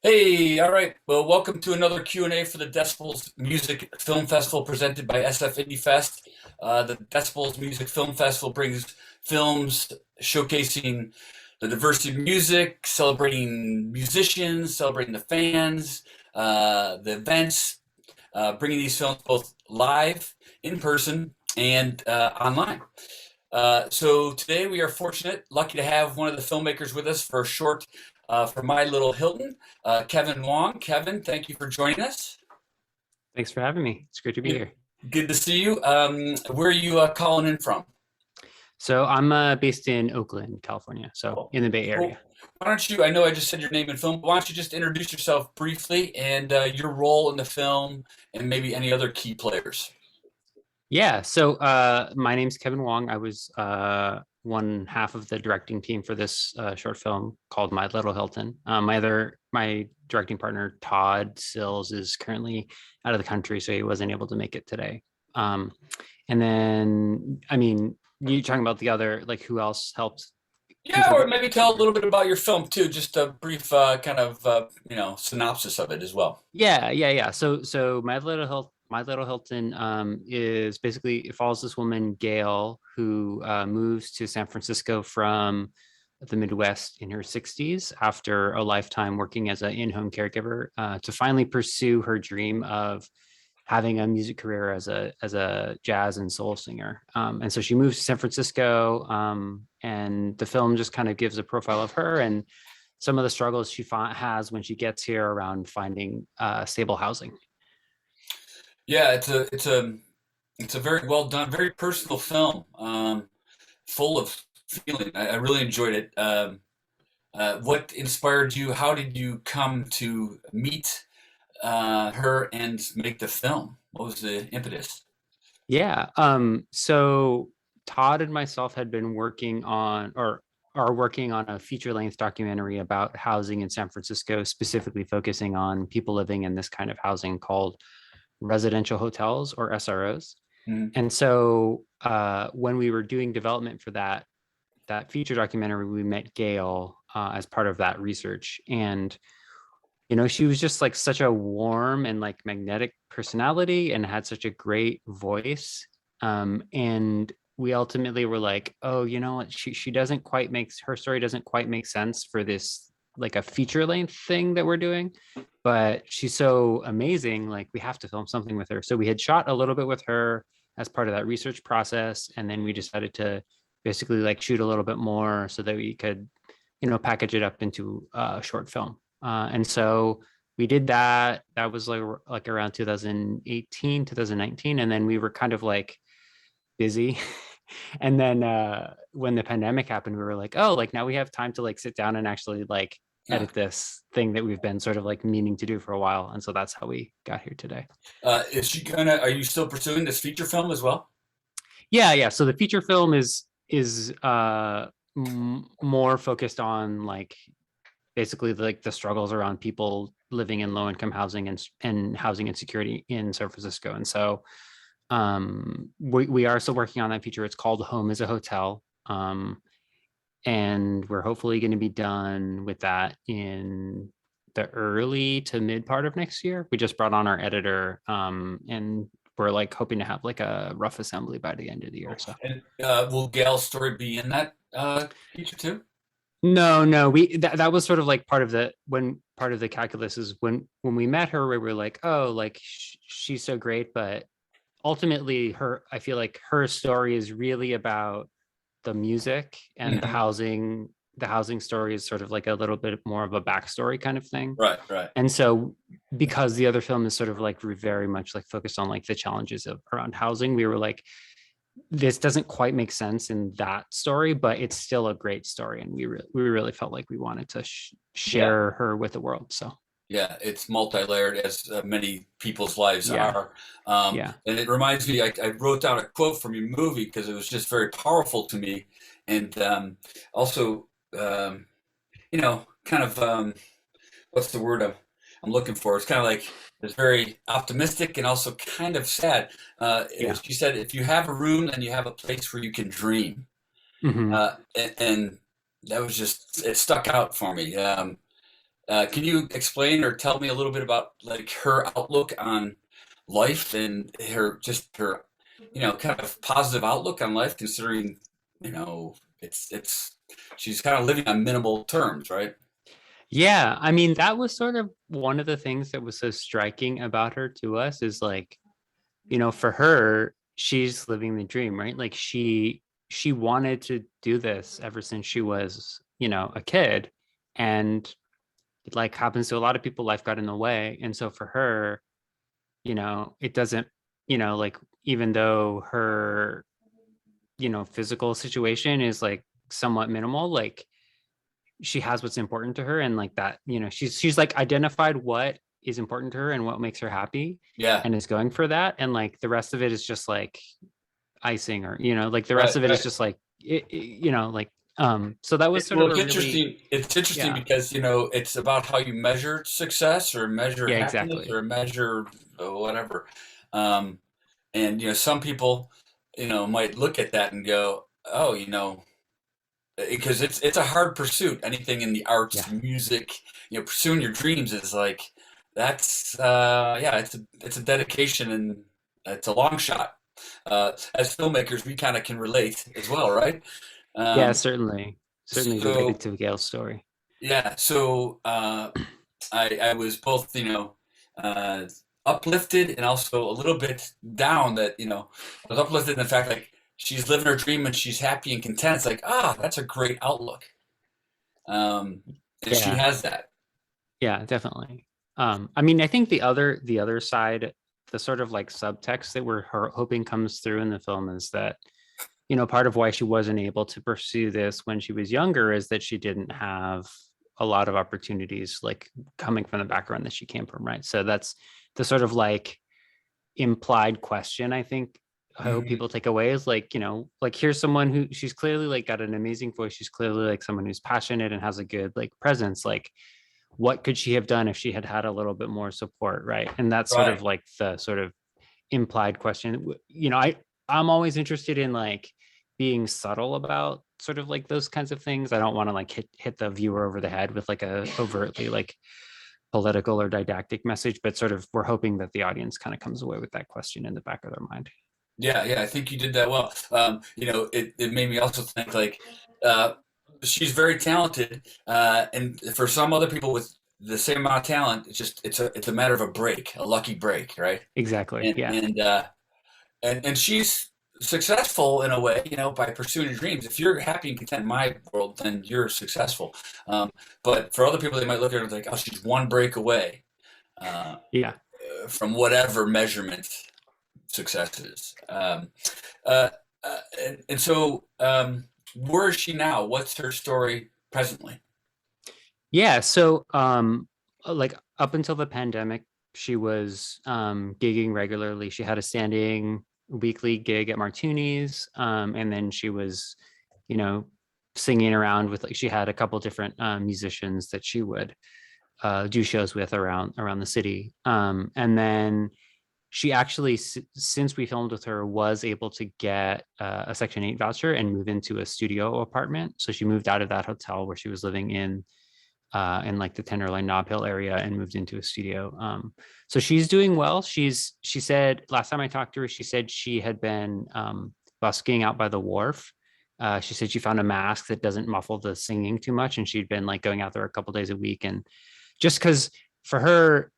Hey, all right. Well, welcome to another Q&A for the Decibels Music Film Festival presented by SF Indie Fest. The Decibels Music Film Festival brings films showcasing the diversity of music, celebrating musicians, celebrating the fans, the events, bringing these films both live, in person, and online. So today we are fortunate, lucky to have one of the filmmakers with us for a short for My Little Hilton, Kevin Wong. Kevin, thank you for joining us. Thanks for having me. It's great to be Good, here. good to see you. Where are you calling in from? So I'm based in Oakland, California, so Oh, in the Bay cool. Area. Why don't you? I know I just said your name in film, but why don't you just introduce yourself briefly and your role in the film and maybe any other key players? Yeah, so my name's Kevin Wong. I was one half of the directing team for this short film called My Little Hilton. My directing partner Todd Sills is currently out of the country, so he wasn't able to make it today. Um, and then, I mean, you talking about the other, like who else helped Yeah, or contribute to maybe this? tell a little bit about your film too, just a brief kind of synopsis of it as well. Yeah. So My Little Hilton is basically it follows this woman Gail who moves to San Francisco from the Midwest in her 60s after a lifetime working as an in-home caregiver to finally pursue her dream of having a music career as a jazz and soul singer. And so she moves to San Francisco, and the film just kind of gives a profile of her and some of the struggles has when she gets here around finding stable housing. Yeah, it's a very well done, very personal film, full of feeling. I really enjoyed it. What inspired you? How did you come to meet her and make the film? What was the impetus? Yeah. So Todd and myself had been working on or are working on a feature length documentary about housing in San Francisco, specifically focusing on people living in this kind of housing called residential hotels or SROs. Mm. And so when we were doing development for that feature documentary, we met Gail as part of that research. And she was just like such a warm and like magnetic personality and had such a great voice. And we ultimately were like, oh, you know what? She doesn't quite make her story doesn't quite make sense for this like a feature length thing that we're doing, but she's so amazing. Like we have to film something with her. So we had shot a little bit with her as part of that research process, and then we decided to basically like shoot a little bit more so that we could package it up into a short film. And so we did that. That was like around 2018, 2019, and then we were kind of like busy. And then when the pandemic happened, we were like, oh, like now we have time to like sit down and actually like Yeah. edit this thing that we've been sort of like meaning to do for a while. And so that's how we got here today. Is she gonna? Are you still pursuing this feature film as well? Yeah. So the feature film is more focused on like basically like the struggles around people living in low income housing and housing insecurity in San Francisco. And so we are still working on that feature. It's called Home is a Hotel. And we're hopefully going to be done with that in the early to mid part of next year. We just brought on our editor, and we're like hoping to have like a rough assembly by the end of the year. So And will Gail's story be in that feature too? no, that was sort of like part of the calculus is when we met her, we were like, oh, like she's so great, but ultimately I feel like her story is really about the music, and Hmm. the housing story is sort of like a little bit more of a backstory kind of thing. Right, right. And so because the other film is sort of like very much like focused on like the challenges of around housing, we were like, this doesn't quite make sense in that story, but it's still a great story, and we really felt like we wanted to Yeah. share her with the world. So Yeah, it's multi-layered as many people's lives yeah, are. yeah, And it reminds me, I wrote down a quote from your movie because it was just very powerful to me. And also, um, kind of, what's the word I'm looking for? It's kind of like it's very optimistic and also kind of sad. yeah. She said, if you have a room, then you have a place where you can dream. Hmm. And that was just, it stuck out for me. Can you explain or tell me a little bit about like her outlook on life and her kind of positive outlook on life, considering it's she's kind of living on minimal terms, right? Yeah, I mean, that was sort of one of the things that was so striking about her to us is like, for her, she's living the dream, right? Like she wanted to do this ever since she was, a kid. And it like happens to a lot of people, life got in the way. And so for her, it doesn't, like even though her, physical situation is like somewhat minimal, like she has what's important to her and like that, she's like identified what is important to her and what makes her happy Yeah, and is going for that. And like the rest of it is just like icing or, like the rest right, of it is right. just like, like, so that was sort Well, of it's a really, interesting. It's interesting yeah, because it's about how you measure success or measure yeah, happiness exactly. or measure whatever. Um, and some people might look at that and go, oh, because it's a hard pursuit. Anything in the Yeah. arts, music, pursuing your dreams is like that's yeah, it's a dedication and it's a long shot. As filmmakers, we kind of can relate as well, right? Yeah, Um, certainly related so to Gail's story. yeah, so I was both uh, uplifted and also a little bit down that I was uplifted in the fact like she's living her dream and she's happy and content. It's like that's a great outlook. And she Yeah, has that. yeah, definitely. I mean, I think the other side, the sort of like subtext that we're hoping comes through in the film is that, part of why she wasn't able to pursue this when she was younger is that she didn't have a lot of opportunities like coming from the background that she came from, right? So that's the sort of like implied question I think I hope Mhm. people take away is like, like here's someone who she's clearly like got an amazing voice. She's clearly like someone who's passionate and has a good like presence. Like what could she have done if she had had a little bit more support, right? And that's sort Right. of like the sort of implied question. I'm always interested in like being subtle about sort of like those kinds of things. I don't want to like hit the viewer over the head with like a overtly like political or didactic message, but sort of we're hoping that the audience kind of comes away with that question in the back of their mind. Yeah, yeah, I think you did that well. It made me also think like uh, she's very talented, and for some other people with the same amount of talent, it's a matter of a break, a lucky break, right? Exactly. And Yeah. and and she's successful in a way, by pursuing your dreams. If you're happy and content in my world, then you're successful. Um, but for other people, they might look at it like, oh, she's one break away uh, Yeah. from whatever measurement success is. Uh, and so, where is she now? What's her story presently? Yeah. So like up until the pandemic, she was gigging regularly. She had a standing weekly gig at Martini's. And then she was, you know, singing around with like she had a couple different musicians that she would do shows with around the city. And then she actually, since we filmed with her, was able to get a Section 8 voucher and move into a studio apartment. So she moved out of that hotel where she was living in like the Tenderloin Nob Hill area and moved into a studio. So she's doing well. She said last time I talked to her, she said she had been busking out by the wharf. She said she found a mask that doesn't muffle the singing too much, and she'd been like going out there a couple days a week. And just because for her,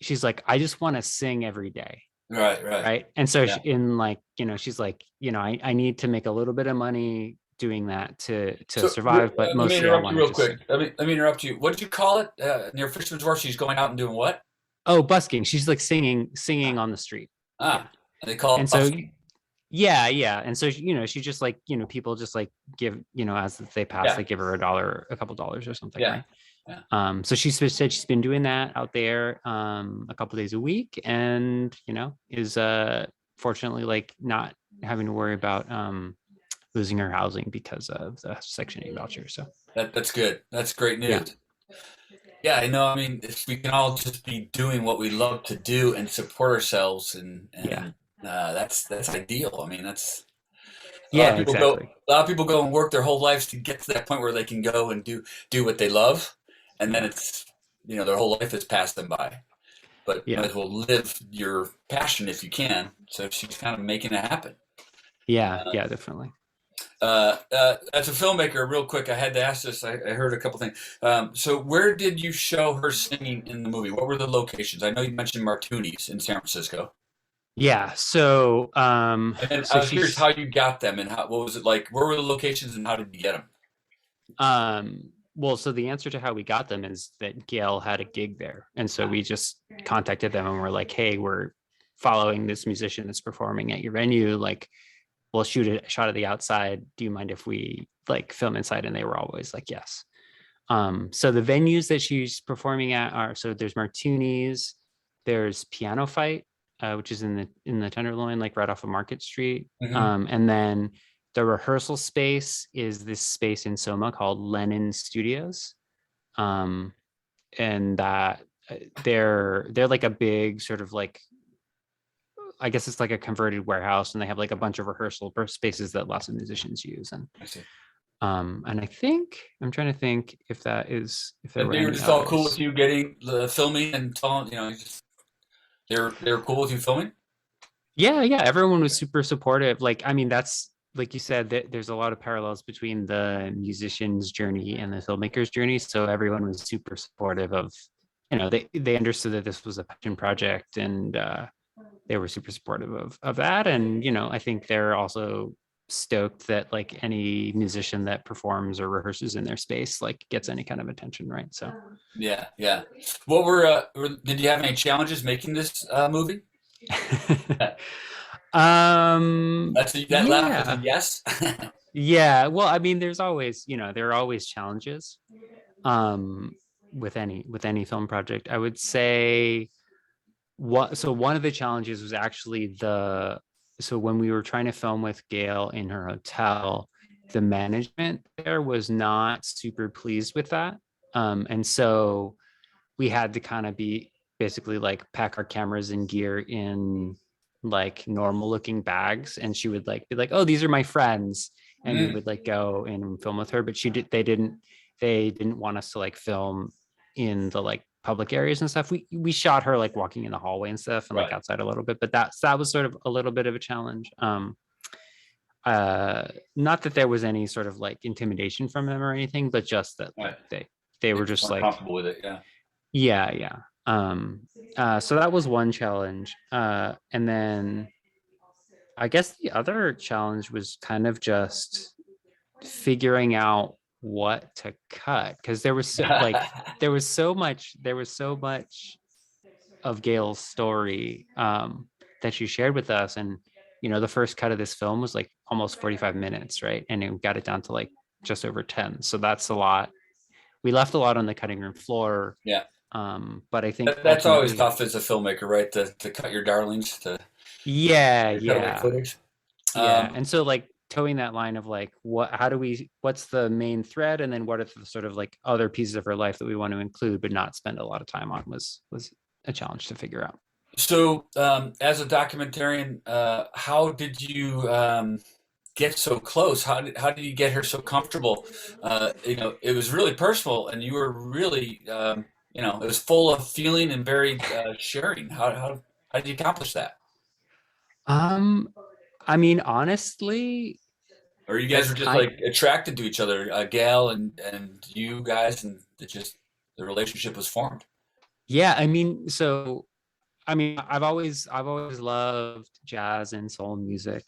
she's like, I just want to sing every day. Right, right. Right. And so Yeah. in like, she's like, I need to make a little bit of money doing that to So survive, but let me mostly I interrupt want you to real just quick. sing. Let me interrupt you. What did you call it? Near Fisherman's Wharf, she's going out and doing what? Oh, busking. She's like singing on the street. Yeah. And they call And it so busking. yeah, yeah. And so she just like, people just like give, as they pass, Yeah, they give her a couple dollars or something, yeah, right? yeah. So said she's been doing that out there a couple days a week and is fortunately like not having to worry about losing her housing because of the Section 8 voucher. So That's good. That's great yeah, news. Yeah, I know. I mean, if we can all just be doing what we love to do and support ourselves, and yeah, that's ideal. I mean, that's a lot of yeah, people go. exactly. A lot of people go and work their whole lives to get to that point where they can go and do what they love. and then Yeah. it's their whole life has passed them by. But might Yeah. as well live your passion if you can. So she's kind of making it happen. Yeah. Yeah, definitely. As a filmmaker, real quick, I had to ask this. I heard a couple things. So, where did you show her singing in the movie? What were the locations? I know you mentioned Martuni's in San Francisco. Yeah. So And then so here's she's how you got them and what was it like? Where were the locations and how did you get them? well, so the answer to how we got them is that Gail had a gig there. And so we just contacted them and we're like, hey, we're following this musician that's performing at your venue. Like, we'll shoot a shot of the outside. Do you mind if we like film inside? And they were always like, yes. So the venues that she's performing at are, so there's Martuni's, there's Piano Fight, which is in the Tenderloin, like right off of Market Street. Hmm. And then the rehearsal space is this space in Soma called Lennon Studios. Um, and that they're like a big sort of like, I guess it's like a converted warehouse, and they have like a bunch of rehearsal spaces that lots of musicians use. I see. And I think I'm trying to think if there And were they were any just all cool with others. you getting the filming and telling, they were cool with you filming. Yeah, yeah, everyone was super supportive. Like, I mean, that's like you said, that there's a lot of parallels between the musician's journey and the filmmaker's journey. So everyone was super supportive of, they understood that this was a passion project, and they were super supportive of that. And I think they're also stoked that like any musician that performs or rehearses in their space like gets any kind of attention, right? So Yeah, yeah. What did you have any challenges making this movie? That laugh was a yeah. yes. Yeah, well, I mean, there's always, there are always challenges um with any film project. I would say one of the challenges was actually so when we were trying to film with Gail in her hotel, the management there was not super pleased with that. And so we had to kind of be basically like pack our cameras and gear in like normal looking bags, and she would like be like, oh, these are my friends, and we Mm, would like go and film with her. But they didn't want us to like film in the like public areas and stuff. We shot her like walking in the hallway and stuff, and like right, outside a little bit, but that was sort of a little bit of a challenge. Uh Not that there was any sort of like intimidation from them or anything, but just that like right. they They were just just weren't like, comfortable with it. Yeah. yeah, yeah. So that was one challenge. And then I guess the other challenge was kind of just figuring out what to cut, because there was so much of Gail's story that she shared with us. And the first cut of this film was like almost 45 minutes, right? And it got it down to like just over 10. So that's a lot. We left a lot on the cutting room floor. Yeah. But I think That's always ultimately, tough as a filmmaker, right? To cut your darlings, yeah, to cut away yeah, footage. yeah. Um, And so like towing that line of like, what's the main thread, and then what are the sort of like other pieces of her life that we want to include but not spend a lot of time on, was a challenge to figure out. so, as a documentarian, how did you get so close? How did you get her so comfortable? It was really personal, and you were really, it was full of feeling and very sharing. How did you accomplish that? Um, I mean, honestly, Or you guys it's were just kind like attracted to each other, Gail and you guys, and the relationship was formed. yeah, I mean, so I mean, I've always loved jazz and soul music.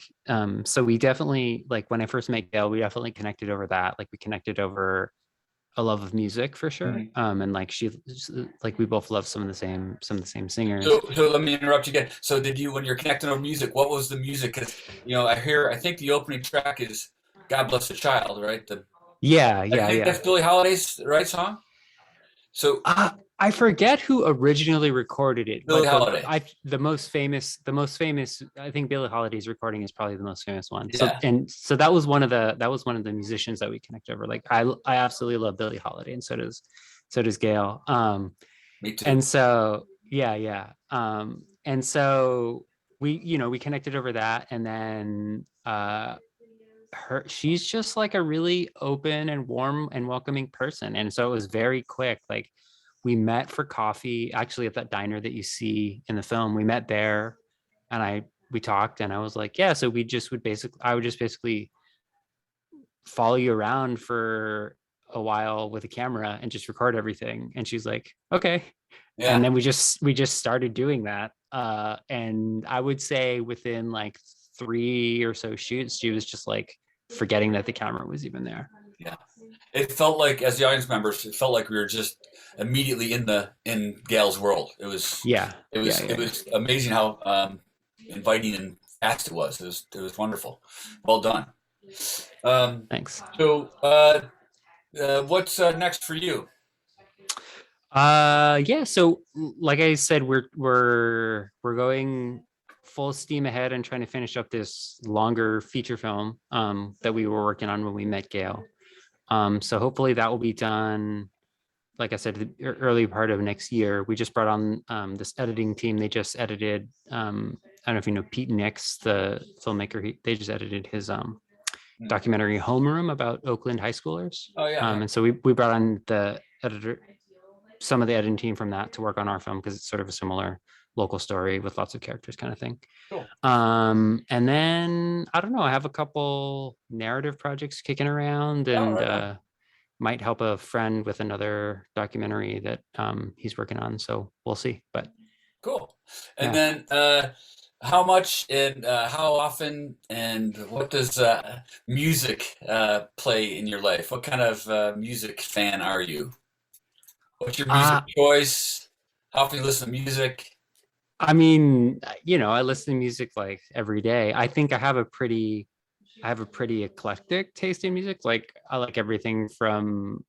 So we definitely, like when I first met Gail, we definitely connected over that. Like we connected over a love of music for sure. Mhm. And like like we both love some of the same singers. So let me interrupt you again. So did you, when you're connecting over music, what was the music? Because I think the opening track is "God Bless the Child," right? Yeah, I yeah, think yeah. that's Billie Holiday's right song. So I forget who originally recorded it, Billie but Holiday, the most famous, I think Billie Holiday's recording is probably the most famous one. yeah, So that was one of the musicians that we connect over. Like I absolutely love Billie Holiday, and so does Gail. me too. And so yeah, yeah. And so we connected over that, and then she's just like a really open and warm and welcoming person. And so it was very quick. Like we met for coffee, actually at that diner that you see in the film. We met there and we talked and I was like, yeah, so we just would basically, I would just basically follow you around for a while with a camera and just record everything. And she's like, okay. And Yeah. then we just started doing that. And I would say within like 3 or so shoots, she was just like forgetting that the camera was even there. Yeah. It felt like, as the audience members, it felt like we were just immediately in Gail's world. Yeah. Yeah. It Yeah. Yeah. was amazing how inviting and fast it was. It was wonderful. Well done. Um, Thanks. so, what's next for you? Yeah, so like I said, we're going full steam ahead and trying to finish up this longer feature film that we were working on when we met Gail. So hopefully that will be done, like I said, the early part of next year. We just brought on this editing team. They just edited I don't know if you know Pete Nix, the filmmaker. They just edited his Hmm. documentary Homeroom about Oakland high schoolers. Oh yeah, yeah. And so we brought on the editor, some of the editing team from that to work on our film because it's sort of a similar local story with lots of characters kind of thing. Cool. And then I don't know, I have a couple narrative projects kicking around Oh, and right on. might help a friend with another documentary that he's working on. So we'll see. But Cool. And yeah. then, how much and how often and what does music play in your life? What kind of music fan are you? What's your music Uh, choice? How often you listen to music? I mean, I listen to music like every day. I have a pretty eclectic taste in music. Like I like everything from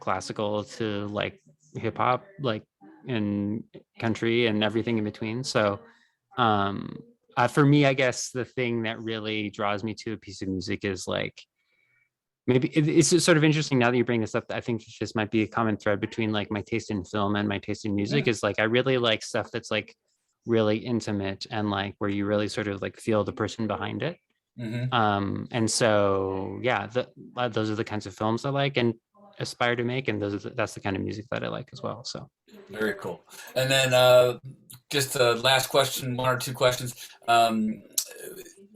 classical to like hip hop, like and country and everything in between. So, um, for me, I guess the thing that really draws me to a piece of music is like maybe it's just sort of interesting now that you bring this up. I think this might be a common thread between like my taste in film and my taste in music Yeah. is like I really like stuff that's like really intimate and like where you really sort of like feel the person behind it. Hmm. And so yeah, those are the kinds of films I like and aspire to make, and that's the kind of music that I like as well. So Very cool. And then just a last question, one or two questions.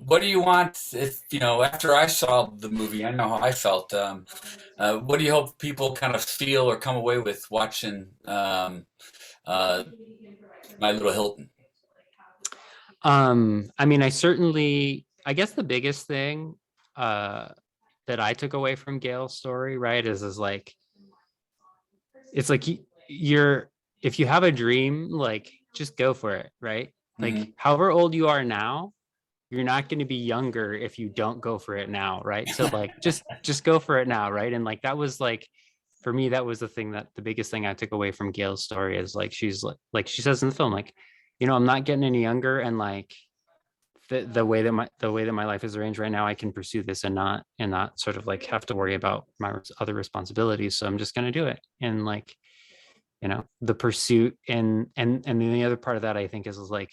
What do you want if, after I saw the movie, I know how I felt. What do you hope people kind of feel or come away with watching uh, My Little Hilton? I mean, I guess the biggest thing uh that I took away from Gail's story, right, is like it's like you're if you have a dream, like just go for it, right? Like Hmm. however old you are now, you're not going to be younger if you don't go for it now, right? So like just go for it now, right? And like that was like for me that was the biggest thing I took away from Gail's story is like she's like she says in the film like I'm not getting any younger and like the way that my life is arranged right now I can pursue this and not sort of like have to worry about my other responsibilities, so I'm just going to do it. And like the pursuit and then the other part of that I think is like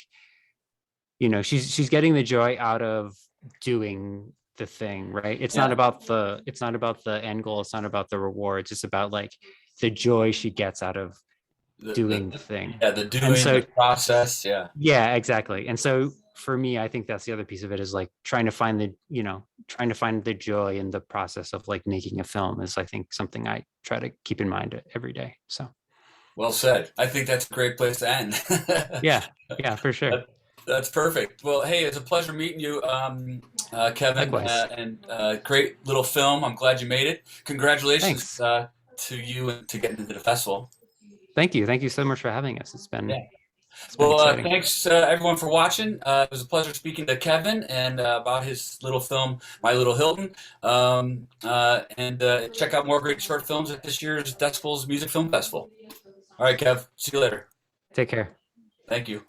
she's getting the joy out of doing the thing, right? Yeah, It's not about the end goal, it's not about the rewards, it's about like the joy she gets out of doing the thing. yeah, the And doing, so the process. Yeah. yeah, exactly. And so for me I think that's the other piece of it is like trying to find the joy in the process of like making a film is I think something I try to keep in mind every day. So Well said. I think that's a great place to end. yeah, yeah, for sure. That- That's perfect. Well, hey, it's a pleasure meeting you, Kevin, Likewise. and great little film. I'm glad you made it. Congratulations Thanks. to you and to getting into the festival. Thank you so much for having us. Yeah. It's been Well, exciting. thanks everyone for watching. It was a pleasure speaking to Kevin and about his little film, My Little Hilton. And check out more great short films at this year's Decibels Music Film Festival. All right, Kev. See you later. Take care. Thank you.